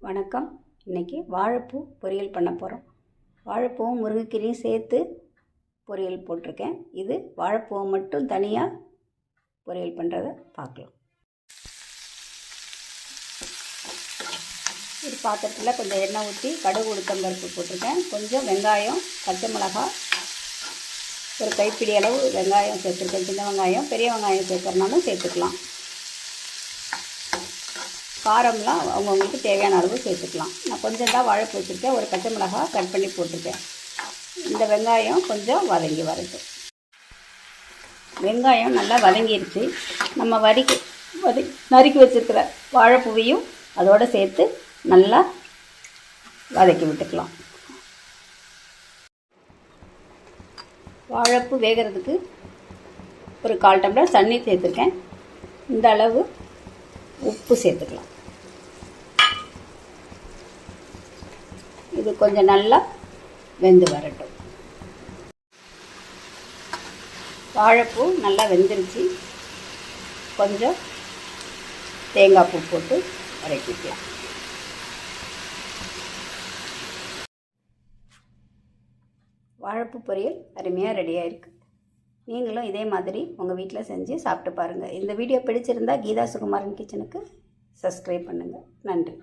வணக்கம். இன்றைக்கி வாழைப்பூ பொரியல் பண்ண போகிறோம். வாழைப்பூவும் முருங்கைக்கீரையும் சேர்த்து பொரியல் போட்டிருக்கேன். இது வாழைப்பூவை மட்டும் தனியாக பொரியல் பண்ணுறதை பார்க்கலாம். ஒரு பாத்திரத்தில் கொஞ்சம் எண்ணெய் ஊற்றி கடுகு உளுத்தம்பருப்பு போட்டிருக்கேன். கொஞ்சம் வெங்காயம், பச்சை மிளகாய், ஒரு கைப்பிடி அளவு வெங்காயம் சேர்த்துருக்கேன். சின்ன வெங்காயம், பெரிய வெங்காயம் சேர்க்குறனாலும் சேர்த்துக்கலாம். காரம்லாம் அவங்கவுங்களுக்கு தேவையான அளவு சேர்த்துக்கலாம். நான் கொஞ்சம் தான் வாழைப்பூ வச்சுருக்கேன். ஒரு பச்சை மிளகாய் கட் பண்ணி போட்டிருக்கேன். இந்த வெங்காயம் கொஞ்சம் வதங்கி வரட்டும். வெங்காயம் நல்லா வதங்கிடுச்சு. நம்ம நறுக்கி வச்சுருக்கிற வாழைப்பூவையும் அதோடு சேர்த்து நல்லா வதக்கி விட்டுக்கலாம். வாழைப்பூ வேகிறதுக்கு ஒரு 1/4 டம்ளர் தண்ணி சேர்த்துருக்கேன். இந்த அளவு உப்பு சேர்த்துக்கலாம். இது கொஞ்சம் நல்லா வெந்து வரட்டும். வாழைப்பூ நல்லா வெந்துருச்சு. கொஞ்சம் தேங்காய் பூ போட்டு வதக்கிக்கலாம். வாழைப்பூ பொரியல் அருமையாக ரெடியாக இருக்குது. நீங்களும் இதே மாதிரி உங்கள் வீட்டில் செஞ்சு சாப்பிட்டு பாருங்கள். இந்த வீடியோ பிடிச்சிருந்தால் கீதா சுகுமாரன் கிச்சனுக்கு சப்ஸ்கிரைப் பண்ணுங்கள். நன்றி.